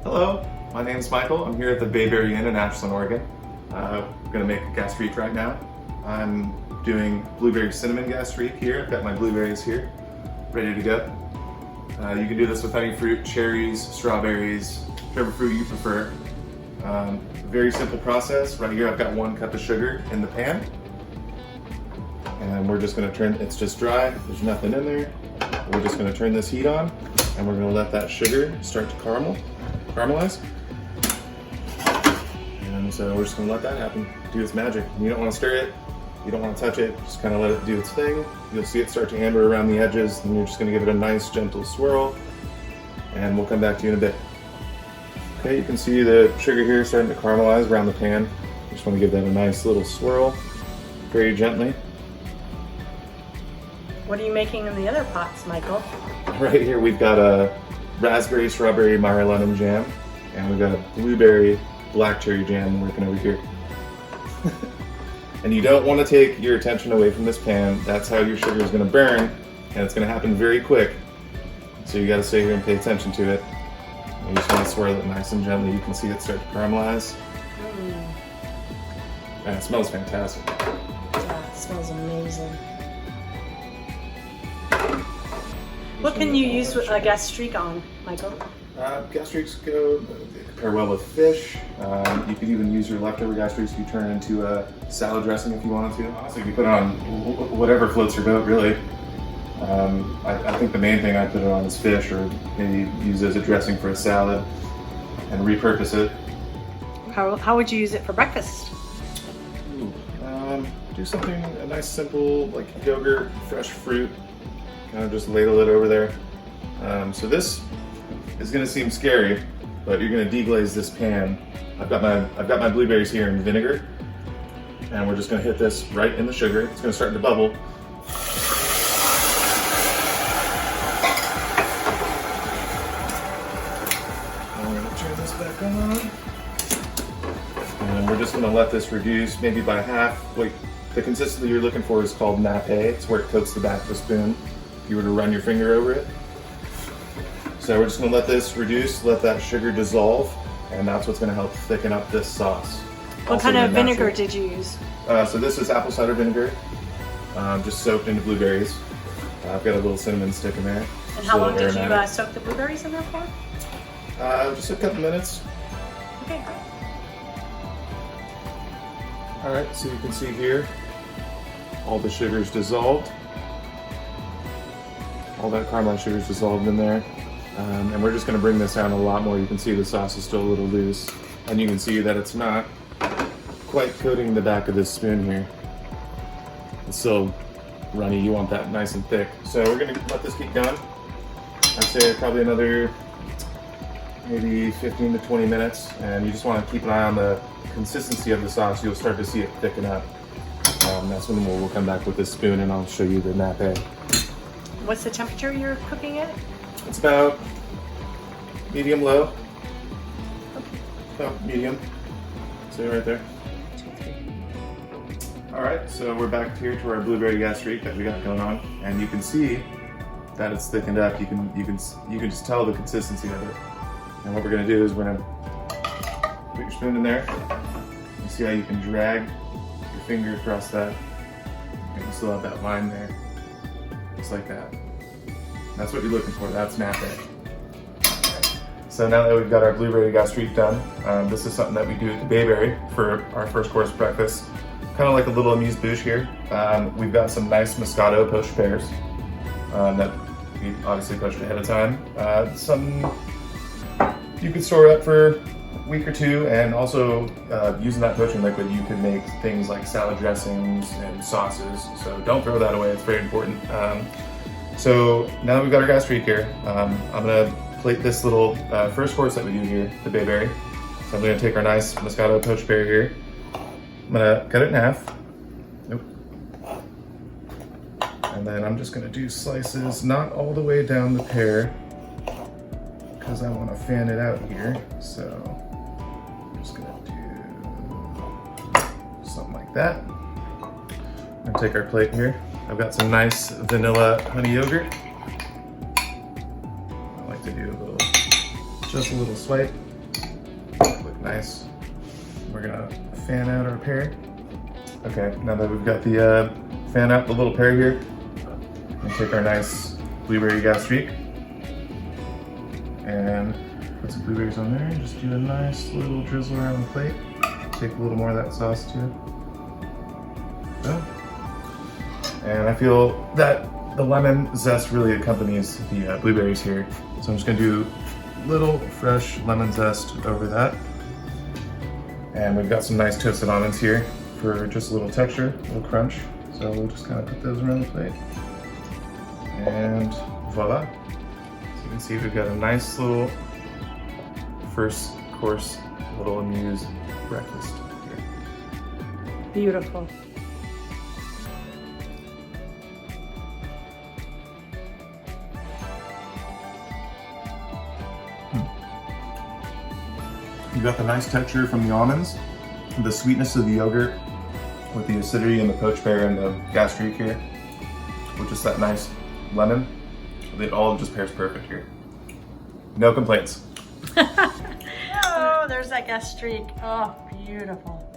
Hello, my name is Michael. I'm here at the Bayberry Inn in Ashland, Oregon. I'm going to make a gastrique right now. I'm doing blueberry cinnamon gastrique here. I've got my blueberries here, ready to go. You can do this with any fruit, cherries, strawberries, whichever fruit you prefer. Very simple process. Right here I've got 1 cup of sugar in the pan. And we're just going to turn, it's just dry, there's nothing in there. We're just going to turn this heat on and we're going to let that sugar start to caramelize. And so we're just going to let that happen, do its magic. You don't want to stir it, you don't want to touch it, just kind of let it do its thing. You'll see it start to amber around the edges, and you're just going to give it a nice gentle swirl, and we'll come back to you in a bit. Okay, you can see the sugar here starting to caramelize around the pan. Just want to give that a nice little swirl, very gently. What are you making in the other pots, Michael? Right here we've got a raspberry, strawberry, Meyer lemon jam, and we've got a blueberry, black cherry jam working over here. And you don't want to take your attention away from this pan. That's how your sugar is going to burn, and it's going to happen very quick. So you got to stay here and pay attention to it. And you just want to swirl it nice and gently. You can see it start to caramelize. And it smells fantastic. Yeah, it smells amazing. What can you use with a gastrique on, Michael? Gastriques go pair well with fish. You could even use your leftover gastriques to turn into a salad dressing if you wanted to. Honestly, you put it on whatever floats your boat, really. I think the main thing I put it on is fish, or maybe use it as a dressing for a salad and repurpose it. How would you use it for breakfast? Do something, a nice simple, like yogurt, fresh fruit. Kind of just ladle it over there. So this is going to seem scary, but you're going to deglaze this pan. I've got my blueberries here in vinegar, and we're just going to hit this right in the sugar. It's going to start to bubble. And we're going to turn this back on, and we're just going to let this reduce maybe by half. Like, the consistency you're looking for is called Nape. It's where it coats the back of the spoon. If you were to run your finger over it. So we're just going to let this reduce, let that sugar dissolve, and that's what's going to help thicken up this sauce. What kind of vinegar did you use? So this is apple cider vinegar, just soaked into blueberries. I've got a little cinnamon stick in there. And how long did you soak the blueberries in there for? Just a couple minutes. Okay, great. Alright, so you can see here, all the sugar's dissolved. All that caramelized sugar is dissolved in there. And we're just going to bring this down a lot more. You can see the sauce is still a little loose. And you can see that it's not quite coating the back of this spoon here. It's still runny. You want that nice and thick. So we're going to let this keep going. I'd say probably another maybe 15 to 20 minutes. And you just want to keep an eye on the consistency of the sauce. You'll start to see it thicken up. That's when we'll come back with this spoon and I'll show you the nappe. What's the temperature you're cooking at? It's about medium-low. About medium. See right there. Alright, so we're back here to our blueberry gastrique that we got going on, and you can see that it's thickened up. You can just tell the consistency of it. And what we're gonna do is we're gonna put your spoon in there. You see how you can drag your finger across that. And you still have that line there. Just like that. That's what you're looking for, that's nappe. So now that we've got our blueberry gastrique done, this is something that we do at the Bayberry for our first course breakfast. Kind of like a little amuse-bouche here. We've got some nice MOSCATO poached pears that we obviously poached ahead of time. Some you could store up for a week or two, and also using that poaching liquid you can make things like salad dressings and sauces, so don't throw that away, it's very important. So now that we've got our gastrique here, I'm going to plate this little first course that we do here, the Bayberry. So I'm going to take our nice MOSCATO poached pear here. I'm going to cut it in half. Nope. And then I'm just going to do slices, not all the way down the pear, because I want to fan it out here. So I'm just going to do something like that. I'm going to take our plate here. I've got some nice vanilla honey yogurt. I like to do just a little swipe. nice. We're gonna fan out our pear. Okay, now that we've got the fan out the little pear here, we'll take our nice blueberry gastrique and put some blueberries on there. Just do a nice little drizzle around the plate. Take a little more of that sauce too. So, and I feel that the lemon zest really accompanies the blueberries here. So I'm just gonna do a little fresh lemon zest over that. And we've got some nice toasted almonds here for just a little texture, a little crunch. So we'll just kind of put those around the plate. And voila. So you can see we've got a nice little first course, little amuse breakfast here. Beautiful. You've got the nice texture from the almonds, the sweetness of the yogurt with the acidity and the poached pear and the gastrique here, with just that nice lemon. It all just pairs perfect here. No complaints. Oh, there's that gastrique. Oh, beautiful.